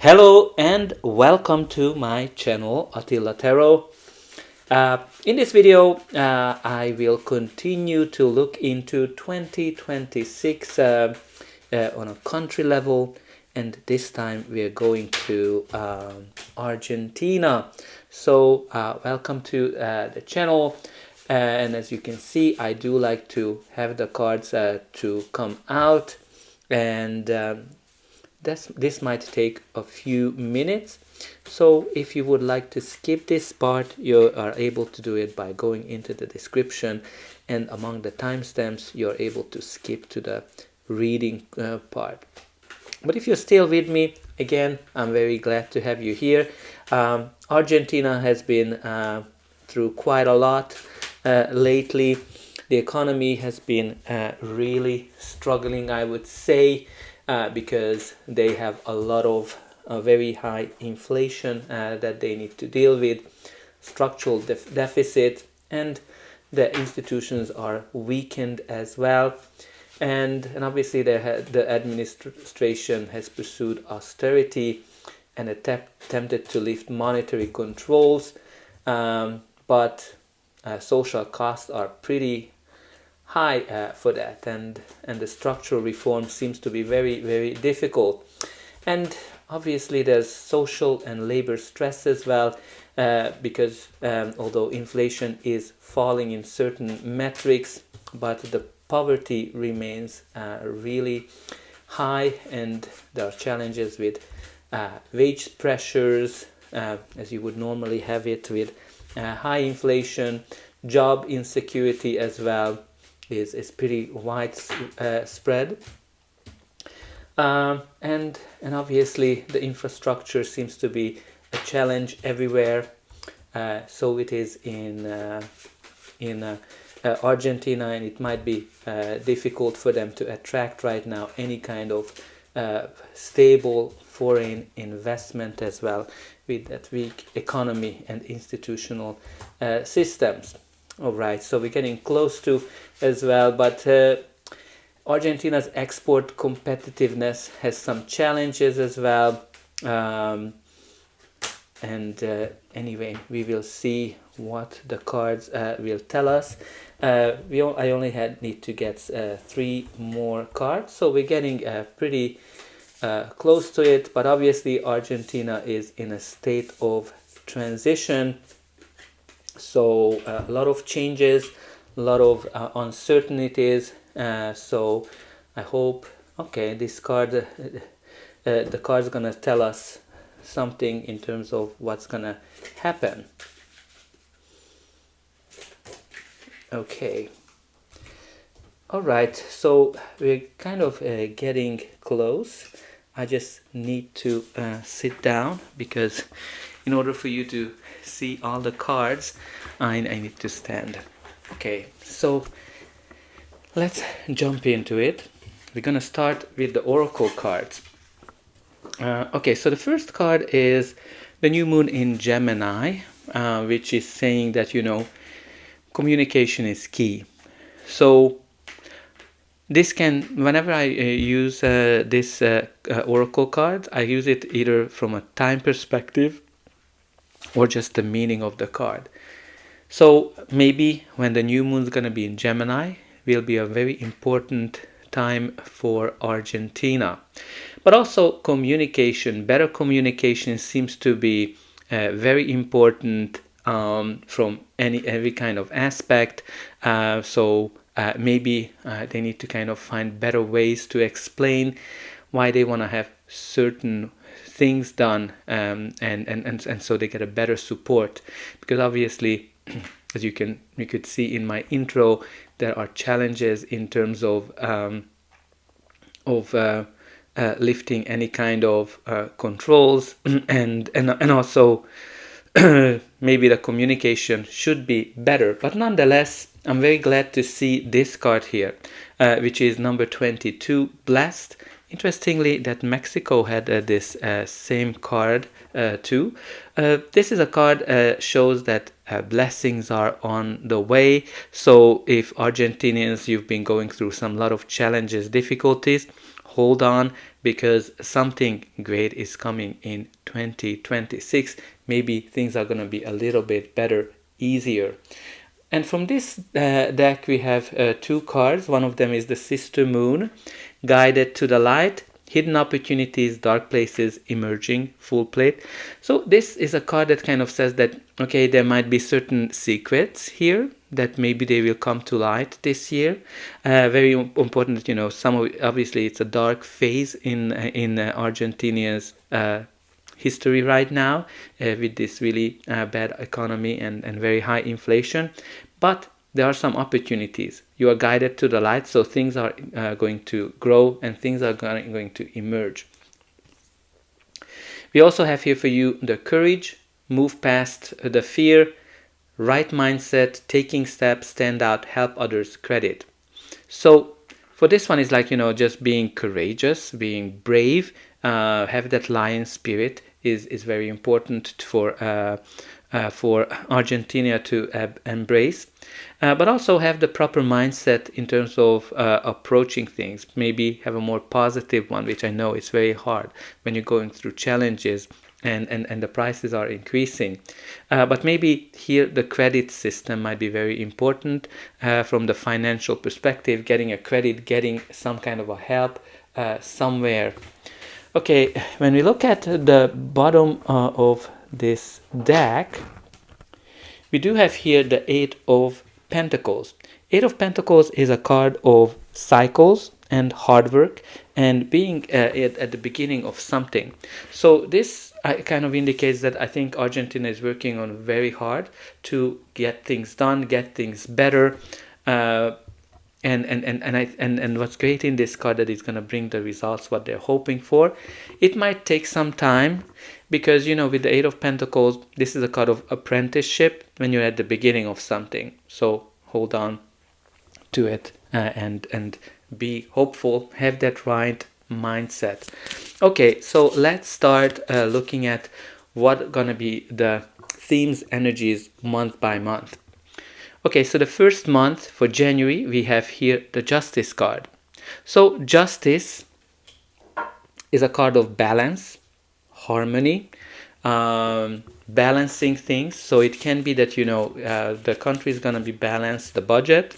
Hello and welcome to my channel Attila Tarot. In this video I will continue to look into 2026 on a country level, and this time we are going to Argentina. So welcome to the channel, and as you can see I do like to have the cards to come out, and this might take a few minutes, so if you would like to skip this part, you are able to do it by going into the description, and among the timestamps you're able to skip to the reading part. But if you're still with me, again, I'm very glad to have you here. Argentina has been through quite a lot lately. The economy has been really struggling, I would say, because they have a lot of very high inflation that they need to deal with, structural deficit, and the institutions are weakened as well. And obviously the administration has pursued austerity and attempted to lift monetary controls, but social costs are pretty high for that, and the structural reform seems to be very, very difficult. And obviously there's social and labor stress as well, because although inflation is falling in certain metrics, but the poverty remains really high, and there are challenges with wage pressures, as you would normally have it with high inflation. Job insecurity as well is pretty widespread, and obviously the infrastructure seems to be a challenge everywhere. So it is in Argentina, and it might be difficult for them to attract right now any kind of stable foreign investment as well, with that weak economy and institutional systems. All right, so we're getting close to as well, but Argentina's export competitiveness has some challenges as well, and anyway, we will see what the cards will tell us. I only need to get 3 more cards, so we're getting pretty close to it. But obviously Argentina is in a state of transition, so a lot of changes, a lot of uncertainties. So I hope, okay, this card, the card's gonna tell us something in terms of what's gonna happen. Okay, all right, so we're kind of getting close. I just need to sit down, because in order for you to see all the cards, I need to stand. Okay, so let's jump into it. We're gonna start with the oracle cards. Okay, so the first card is the new moon in Gemini, which is saying that, communication is key. So this can, whenever I use this oracle card, I use it either from a time perspective or just the meaning of the card. So maybe when the new moon is going to be in Gemini, will be a very important time for Argentina. But also communication, better communication seems to be very important from every kind of aspect. So maybe they need to kind of find better ways to explain why they want to have certain things done, and so they get a better support, because obviously as you could see in my intro, there are challenges in terms of lifting any kind of controls, and also maybe the communication should be better. But nonetheless, I'm very glad to see this card here, which is number 22, blessed. Interestingly, that Mexico had this same card too. This is a card shows that blessings are on the way. So if Argentinians, you've been going through some lot of challenges, difficulties, hold on, because something great is coming in 2026. Maybe things are going to be a little bit better, easier. And from this deck, we have two cards. One of them is the Sister Moon, Guided to the Light, Hidden Opportunities, Dark Places, Emerging, Full Plate. So this is a card that kind of says that, okay, there might be certain secrets here that maybe they will come to light this year. Very important that, you know, obviously it's a dark phase in Argentina's history right now, with this really bad economy and very high inflation. But there are some opportunities. You are guided to the light, so things are going to grow and things are going to emerge. We also have here for you the courage, move past the fear, right mindset, taking steps, stand out, help others, credit. So for this one, is like, you know, just being courageous, being brave, have that lion spirit is very important for Argentina to embrace. But also have the proper mindset in terms of approaching things. Maybe have a more positive one, which I know is very hard when you're going through challenges and the prices are increasing. But maybe here the credit system might be very important from the financial perspective, getting a credit, getting some kind of a help somewhere. Okay, when we look at the bottom of this deck, we do have here the Eight of Pentacles. Eight of Pentacles is a card of cycles and hard work and being at the beginning of something. So this kind of indicates that I think Argentina is working on very hard to get things done, get things better. And what's great in this card, that it's going to bring the results what they're hoping for. It might take some time because, you know, with the Eight of Pentacles, this is a card of apprenticeship when you're at the beginning of something. So hold on to it and be hopeful, have that right mindset. Okay, so let's start looking at what gonna be the themes, energies month by month. Okay, so the first month for January, we have here the Justice card. So Justice is a card of balance, harmony, balancing things. So it can be that, you know, the country is going to be balanced, the budget,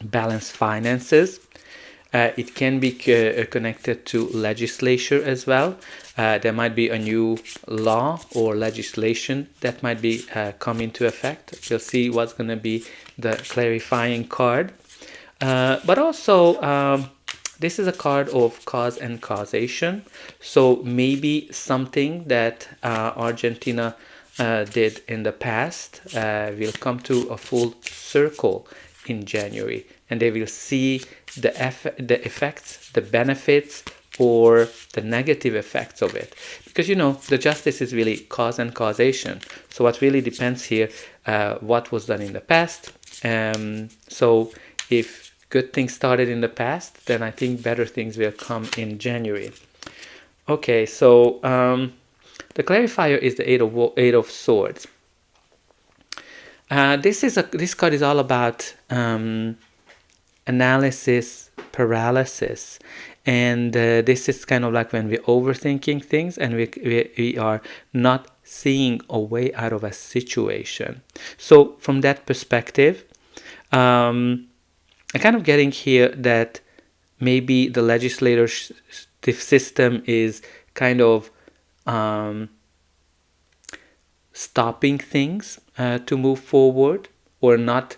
balanced finances. It can be connected to legislature as well. There might be a new law or legislation that might be come into effect. We'll see what's going to be the clarifying card. But also, this is a card of cause and causation. So maybe something that Argentina did in the past will come to a full circle in January. And they will see the effects, the benefits, or the negative effects of it. Because, you know, the justice is really cause and causation. So what really depends here, what was done in the past. So if good things started in the past, then I think better things will come in January. Okay, so the clarifier is the Eight of Swords. This card is all about analysis paralysis, and this is kind of like when we're overthinking things and we are not seeing a way out of a situation. So from that perspective, I'm kind of getting here that maybe the legislative system is kind of stopping things to move forward, or not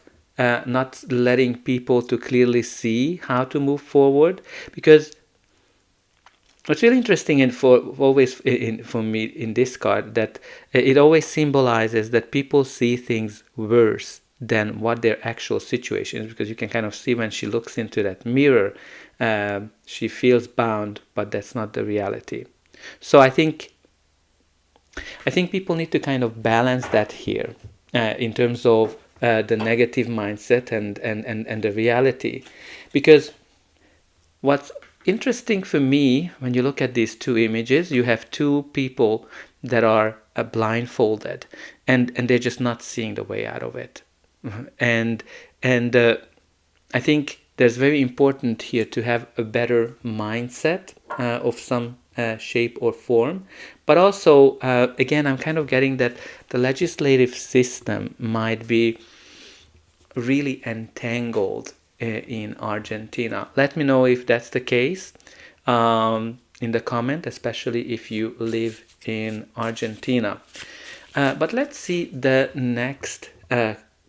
letting people to clearly see how to move forward. Because what's really interesting and for me in this card, that it always symbolizes that people see things worse than what their actual situation is, because you can kind of see when she looks into that mirror, she feels bound, but that's not the reality. So I think people need to kind of balance that here in terms of the negative mindset and the reality. Because what's interesting for me, when you look at these two images, you have two people that are blindfolded and they're just not seeing the way out of it. And I think there's very important here to have a better mindset of some shape or form. But also, again, I'm kind of getting that the legislative system might be really entangled in Argentina. Let me know if that's the case in the comment, especially if you live in Argentina. But let's see the next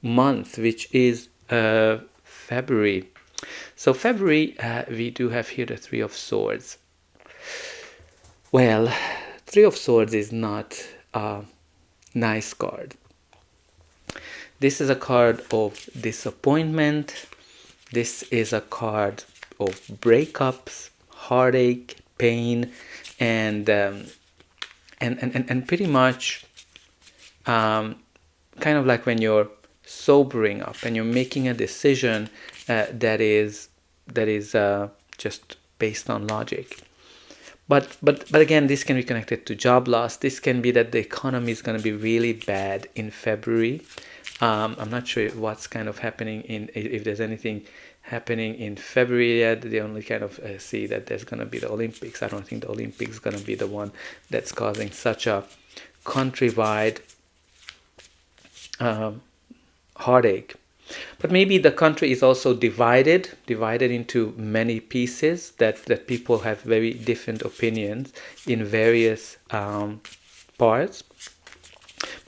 month, which is February. So February, we do have here the Three of Swords. Well, Three of Swords is not a nice card. This is a card of disappointment. This is a card of breakups, heartache, pain, and pretty much kind of like when you're sobering up and you're making a decision that is just based on logic. But again, this can be connected to job loss. This can be that the economy is going to be really bad in February. I'm not sure what's kind of happening if there's anything happening in February yet. They only kind of see that there's going to be the Olympics. I don't think the Olympics is going to be the one that's causing such a countrywide heartache. But maybe the country is also divided into many pieces that people have very different opinions in various parts.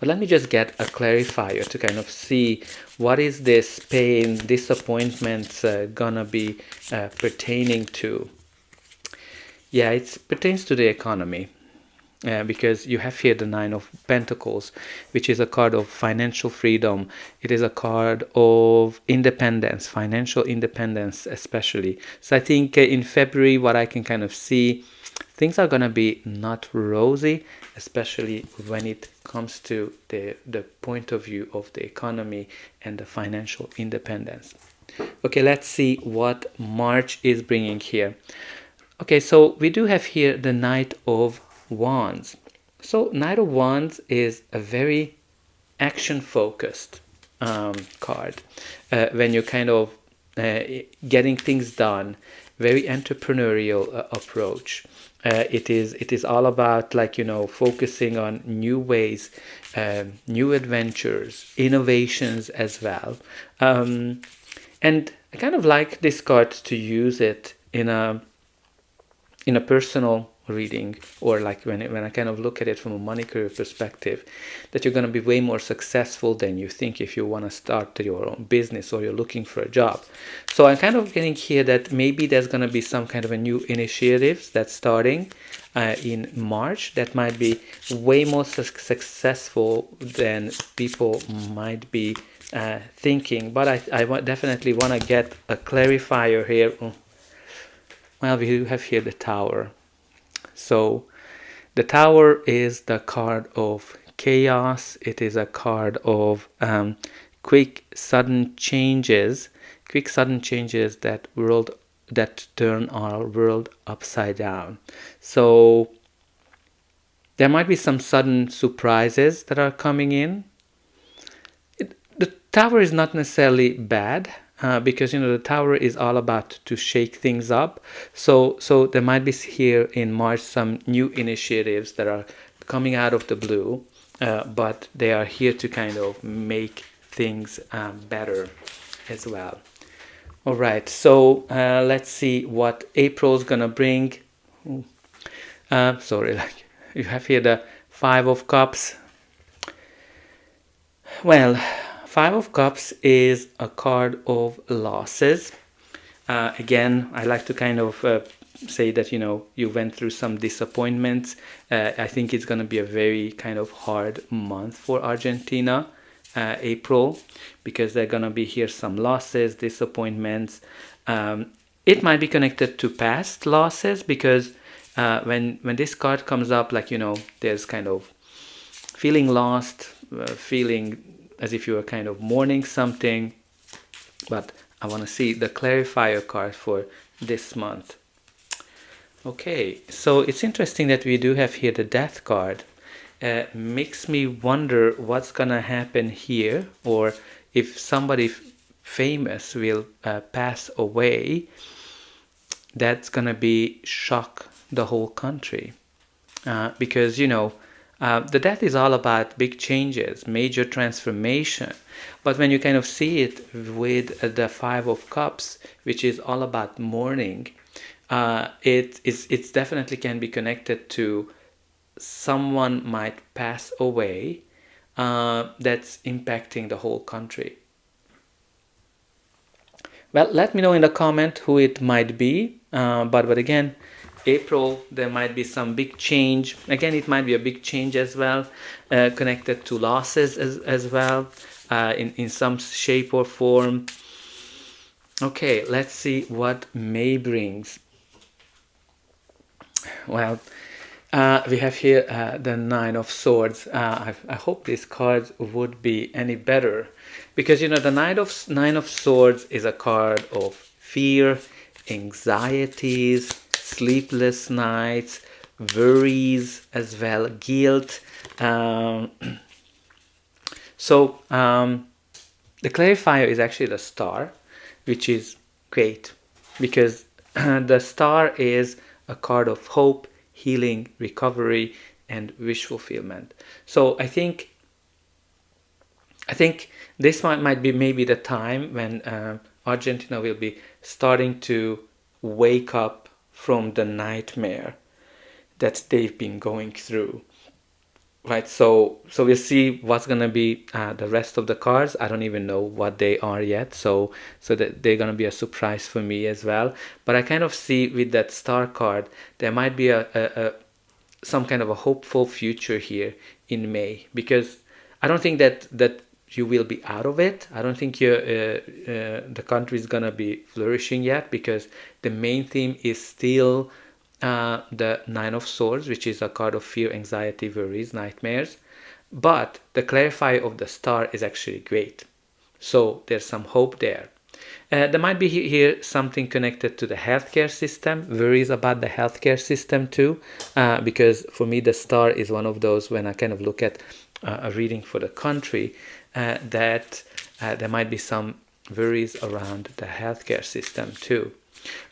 But let me just get a clarifier to kind of see what is this pain, disappointments gonna be pertaining to. Yeah, it pertains to the economy. Because you have here the Nine of Pentacles, which is a card of financial freedom. It is a card of independence, financial independence especially. So I think in February, what I can kind of see, things are going to be not rosy, especially when it comes to the point of view of the economy and the financial independence. Okay, let's see what March is bringing here. Okay, so we do have here the Knight of Wands. So Knight of Wands is a very action focused card when you're kind of getting things done, very entrepreneurial approach. It is all about, like, focusing on new ways, new adventures, innovations as well. And I kind of like this card to use it in a personal reading, or like when I kind of look at it from a money career perspective, that you're going to be way more successful than you think if you want to start your own business or you're looking for a job. So I'm kind of getting here that maybe there's going to be some kind of a new initiatives that's starting in March that might be way more successful than people might be thinking. But I definitely want to get a clarifier here. Well, we have here the Tower. So the Tower is the card of chaos. It is a card of quick sudden changes that turn our world upside down. So there might be some sudden surprises that are coming in. The Tower is not necessarily bad. Because the Tower is all about to shake things up. So there might be here in March some new initiatives that are coming out of the blue, but they are here to kind of make things better as well. All right, so let's see what April's gonna bring. Like you have here the Five of Cups. Well, Five of Cups is a card of losses. Again, I like to kind of say that, you went through some disappointments. I think it's going to be a very kind of hard month for Argentina, April, because they're going to be here some losses, disappointments. It might be connected to past losses, because when this card comes up, like, there's kind of feeling lost, feeling as if you are kind of mourning something. But I want to see the clarifier card for this month. Okay, so it's interesting that we do have here the Death card. Makes me wonder what's gonna happen here, or if somebody famous will pass away, that's gonna be shock the whole country. Because the death is all about big changes, major transformation. But when you kind of see it with the Five of Cups, which is all about mourning, it's definitely can be connected to someone might pass away that's impacting the whole country. Well, let me know in the comment who it might be. But again, April, there might be some big change. Again, it might be a big change as well, connected to losses as well, in some shape or form. Okay, let's see what May brings. Well, we have here the Nine of Swords. I hope these cards would be any better, because the Nine of Swords is a card of fear, anxieties, sleepless nights, worries as well, guilt. So the clarifier is actually the Star, which is great because the Star is a card of hope, healing, recovery, and wish fulfillment. So I think this might be maybe the time when Argentina will be starting to wake up from the nightmare that they've been going through. Right, so we'll see what's gonna be the rest of the cards. I don't even know what they are yet, so that they're gonna be a surprise for me as well. But I kind of see with that Star card there might be a some kind of a hopeful future here in May, because I don't think that you will be out of it. I don't think the country is gonna be flourishing yet, because the main theme is still the Nine of Swords, which is a card of fear, anxiety, worries, nightmares. But the clarifier of the Star is actually great. So there's some hope there. There might be here something connected to the healthcare system, worries about the healthcare system too, because for me the Star is one of those, when I kind of look at a reading for the country, that there might be some worries around the healthcare system too.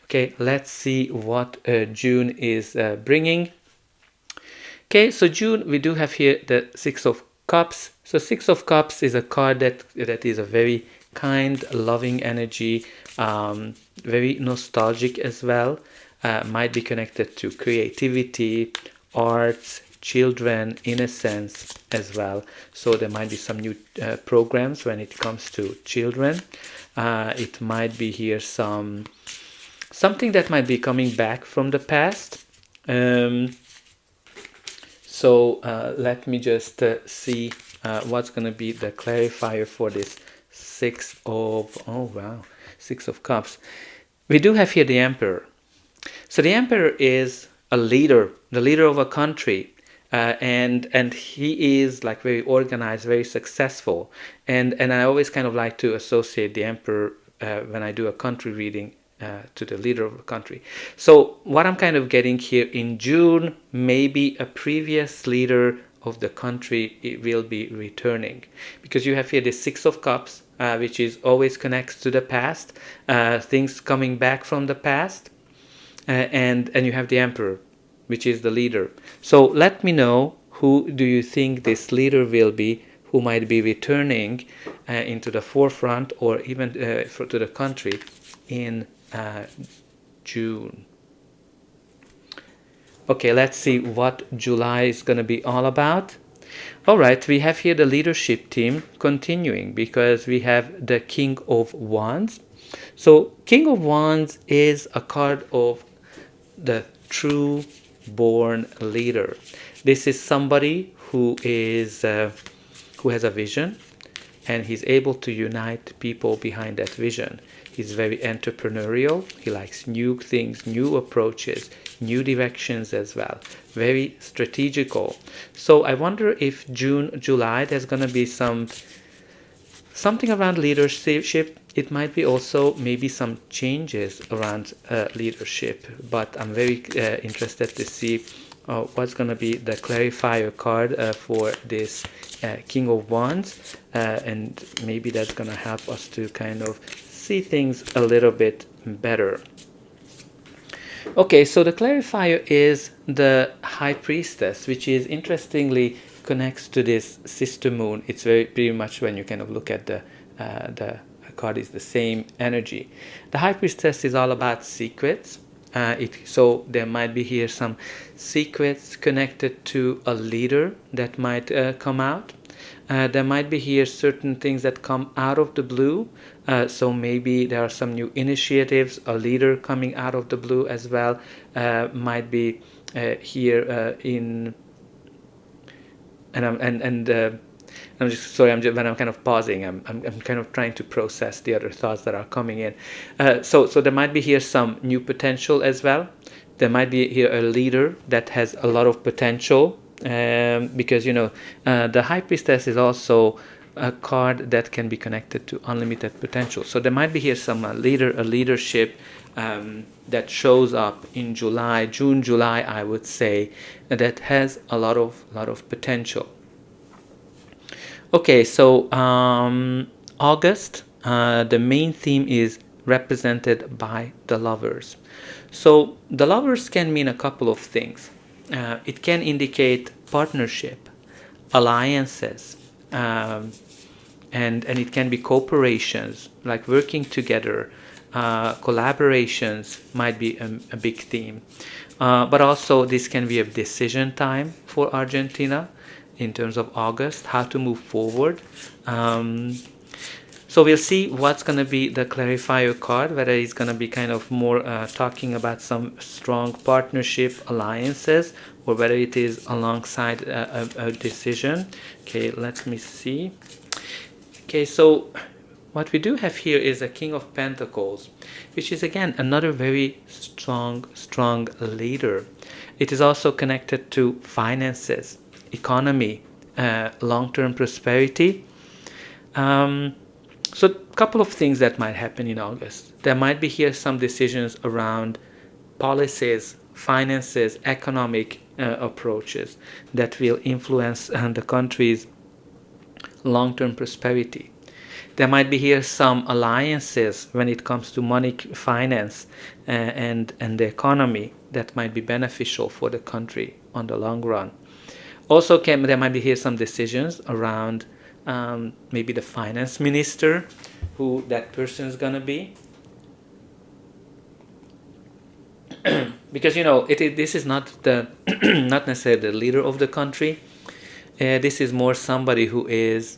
Okay, let's see what June is bringing. Okay, so June, we do have here the Six of Cups. So Six of Cups is a card that is a very kind, loving energy, very nostalgic as well. Might be connected to creativity, arts, children, innocence as well. So there might be some new programs when it comes to children. It might be here something that might be coming back from the past. So let me just see what's going to be the clarifier for this Six of Cups. We do have here the Emperor. So the Emperor is a leader, the leader of a country. And he is like very organized, very successful. And I always kind of like to associate the Emperor when I do a country reading to the leader of the country. So what I'm kind of getting here in June, maybe a previous leader of the country will be returning, because you have here the Six of Cups, which is always connects to the past, things coming back from the past, and you have the Emperor, which is the leader. So let me know, who do you think this leader will be, who might be returning into the forefront, or even to the country in June. Okay, let's see what July is going to be all about. All right, we have here the leadership team continuing, because we have the King of Wands. So King of Wands is a card of the true born leader. This is somebody who has a vision, and he's able to unite people behind that vision. He's very entrepreneurial. He likes new things, new approaches, new directions as well. Very strategical. So I wonder if June, July, there's going to be something around leadership. It might be also maybe some changes around leadership. But I'm very interested to see what's going to be the clarifier card for this King of Wands, and maybe that's going to help us to kind of see things a little bit better. Okay, so the clarifier is the High Priestess, which is interestingly connects to this sister moon. It's very pretty much, when you kind of look at the card, is the same energy. The High Priestess is all about secrets. So there might be here some secrets connected to a leader that might come out. There might be here certain things that come out of the blue. So maybe there are some new initiatives, a leader coming out of the blue as well. Might be here in, I'm just sorry. When I'm kind of pausing, I'm kind of trying to process the other thoughts that are coming in. So there might be here some new potential as well. There might be here a leader that has a lot of potential, because the High Priestess is also a card that can be connected to unlimited potential. So there might be here some leadership that shows up in June, July, I would say, that has a lot of potential. Okay, so August, the main theme is represented by the Lovers. So the Lovers can mean a couple of things. It can indicate partnership, alliances, and it can be cooperations, like working together. Collaborations might be a big theme. But also this can be a decision time for Argentina in terms of August, how to move forward. So we'll see what's going to be the clarifier card, whether it's going to be kind of more talking about some strong partnership alliances, or whether it is alongside a decision. Okay, let me see. Okay, so what we do have here is a King of Pentacles, which is again another very strong leader. It is also connected to finances, economy, long-term prosperity. So a couple of things that might happen in August. There might be here some decisions around policies, finances, economic approaches that will influence the country's long-term prosperity. There might be here some alliances when it comes to money, finance, and the economy that might be beneficial for the country on the long run. Also, there might be here some decisions around maybe the finance minister, who that person is going to be. Because, this is not not necessarily the leader of the country. This is more somebody who is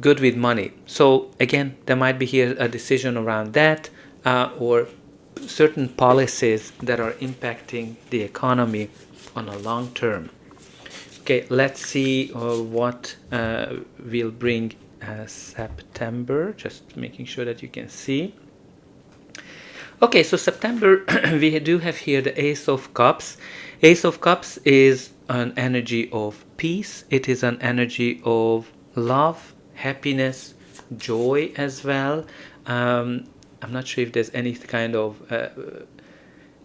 good with money. So again, there might be here a decision around that, or certain policies that are impacting the economy on a long term. Okay, let's see what will bring September, just making sure that you can see. Okay, so September, we do have here the Ace of Cups. Ace of Cups is an energy of peace. It is an energy of love, happiness, joy as well. I'm not sure if there's any kind of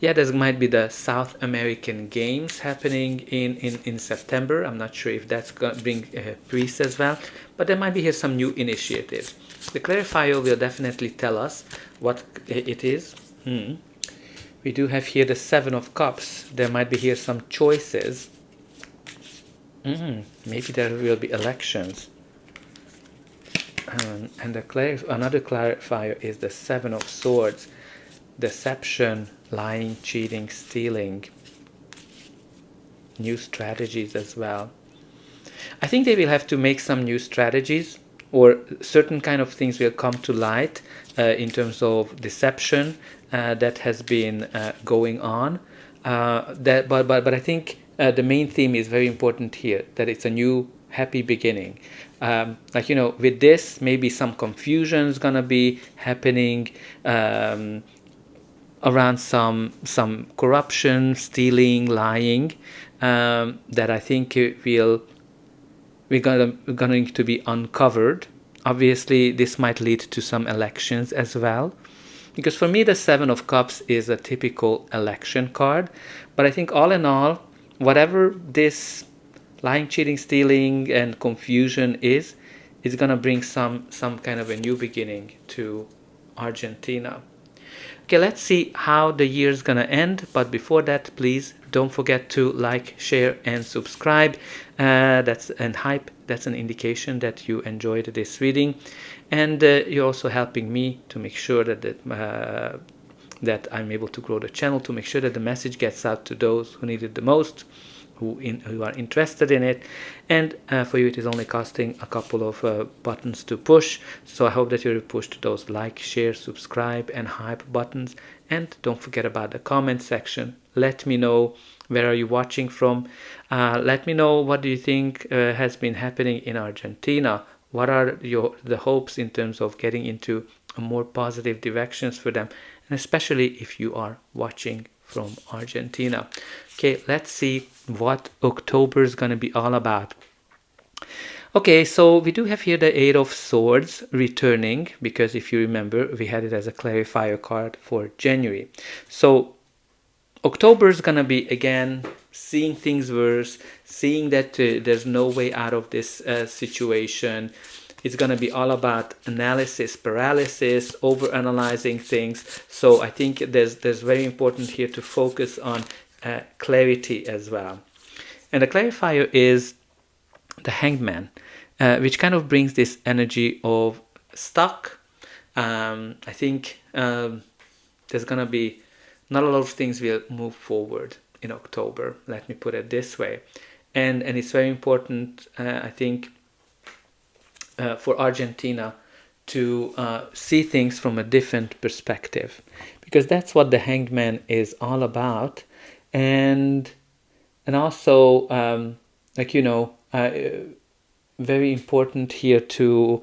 there might be the South American Games happening in September. I'm not sure if that's going to bring peace as well, but there might be here some new initiatives. The clarifier will definitely tell us what it is. We do have here the Seven of Cups. There might be here some choices. Maybe there will be elections. And another clarifier is the Seven of Swords. Deception, lying, cheating, stealing. New strategies as well. I think they will have to make some new strategies, or certain kind of things will come to light in terms of deception that has been going on. But I think the main theme is very important here, that it's a new happy beginning. With this, maybe some confusion is going to be happening around some corruption, stealing, lying, that I think we're going to be uncovered. Obviously, this might lead to some elections as well. Because for me, the Seven of Cups is a typical election card. But I think all in all, whatever this lying, cheating, stealing, and confusion is going to bring some kind of a new beginning to Argentina. Okay, let's see how the year is gonna end. But before that, please don't forget to like, share, and subscribe. That's an hype. That's an indication that you enjoyed this reading, and you're also helping me to make sure that I'm able to grow the channel, to make sure that the message gets out to those who need it the most, who are interested in it. And for you, it is only costing a couple of buttons to push. So I hope that you will push to those like, share, subscribe, and hype buttons. And don't forget about the comment section. Let me know where are you watching from. Let me know what do you think has been happening in Argentina. What are the hopes in terms of getting into a more positive directions for them, and especially if you are watching from Argentina. Okay, let's see what October is going to be all about. Okay, so we do have here the Eight of Swords returning, because if you remember, we had it as a clarifier card for January. So October is going to be, again, seeing things worse, seeing that there's no way out of this situation. It's going to be all about analysis, paralysis, over-analyzing things. So I think there's very important here to focus on clarity as well. And the clarifier is the Hangman, which kind of brings this energy of stuck. I think there's going to be not a lot of things will move forward in October. Let me put it this way. And it's very important, I think, for Argentina to see things from a different perspective, because that's what the Hangman is all about. And also very important here to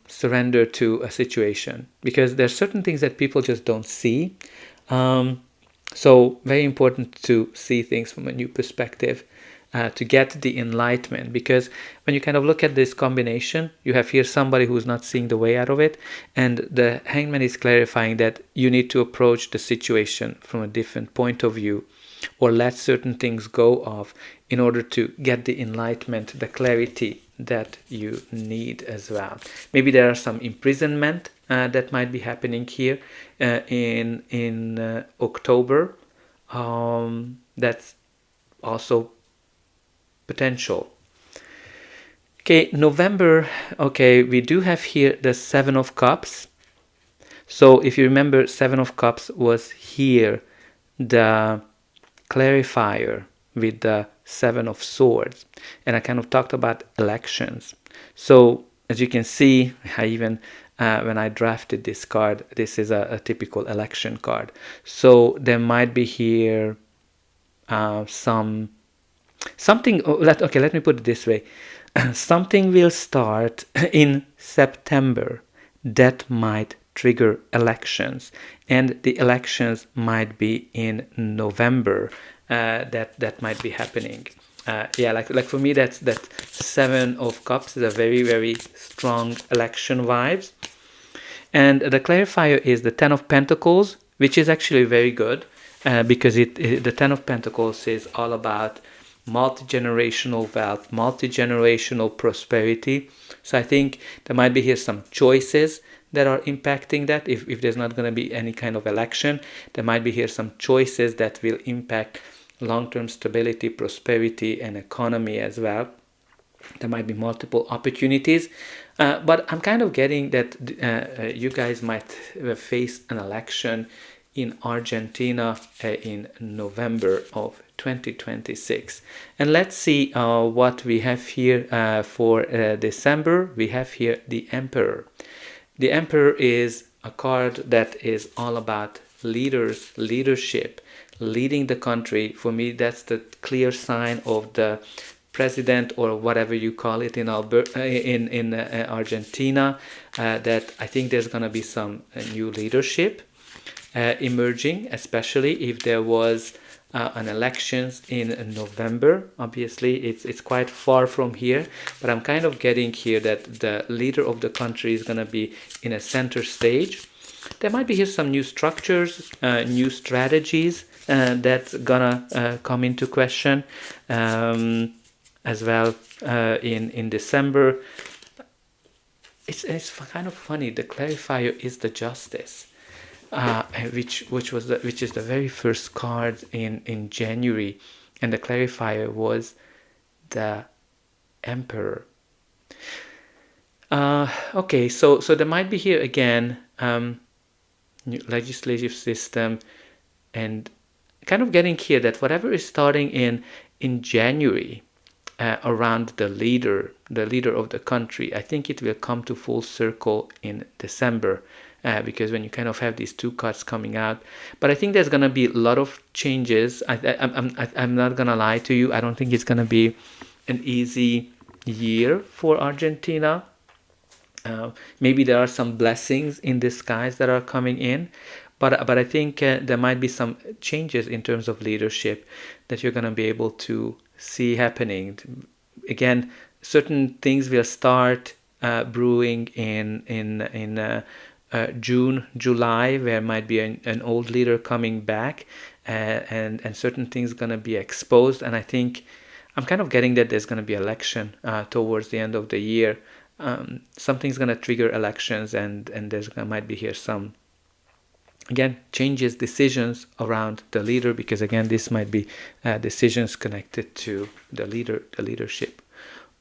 surrender to a situation, because there's certain things that people just don't see. So very important to see things from a new perspective, to get the enlightenment, because when you kind of look at this combination, you have here somebody who's not seeing the way out of it, and the Hangman is clarifying that you need to approach the situation from a different point of view, or let certain things go of, in order to get the enlightenment, the clarity that you need as well. Maybe there are some imprisonment that might be happening here in October. That's also potential. Okay, November. Okay, we do have here the Seven of Cups. So if you remember, Seven of Cups was here the clarifier with the Seven of Swords, and I kind of talked about elections. So as you can see, I even when I drafted this card, this is a typical election card. So there might be here something. Okay, let me put it this way. Something will start in September that might trigger elections, and the elections might be in November. That might be happening. Like for me, that Seven of Cups is a very, very strong election vibes. And the clarifier is the Ten of Pentacles, which is actually very good, because the Ten of Pentacles is all about multi-generational wealth, multi-generational prosperity. So I think there might be here some choices that are impacting that. If there's not going to be any kind of election, there might be here some choices that will impact long-term stability, prosperity, and economy as well. There might be multiple opportunities, but I'm kind of getting that you guys might face an election in Argentina in November of 2026. And let's see what we have here for December. We have here the Emperor. The Emperor is a card that is all about leadership, leading the country. For me, that's the clear sign of the president, or whatever you call it in Argentina, that I think there's going to be some new leadership emerging, especially if there was an elections in November. Obviously, it's quite far from here, but I'm kind of getting here that the leader of the country is going to be in a center stage. there might be here some new structures, new strategies that's gonna come into question as well in December. It's kind of funny. The clarifier is the justice, which is the very first card in January, and the clarifier was the Emperor. Okay, so there might be here again new legislative system, and kind of getting here that whatever is starting in January around the leader of the country, I think it will come to full circle in December. Because when you kind of have these two cards coming out, but I think there's gonna be a lot of changes. I'm not gonna lie to you. I don't think it's gonna be an easy year for Argentina. Maybe there are some blessings in disguise that are coming in, but I think there might be some changes in terms of leadership that you're gonna be able to see happening. Again, certain things will start brewing in June, July, where might be an old leader coming back, and certain things gonna be exposed. And I think I'm kind of getting that there's gonna be election towards the end of the year. Something's gonna trigger elections, and there's might be here some again changes, decisions around the leader, because again this might be decisions connected to the leadership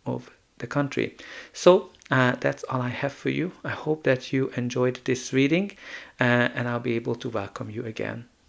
of the country. So that's all I have for you. I hope that you enjoyed this reading, and I'll be able to welcome you again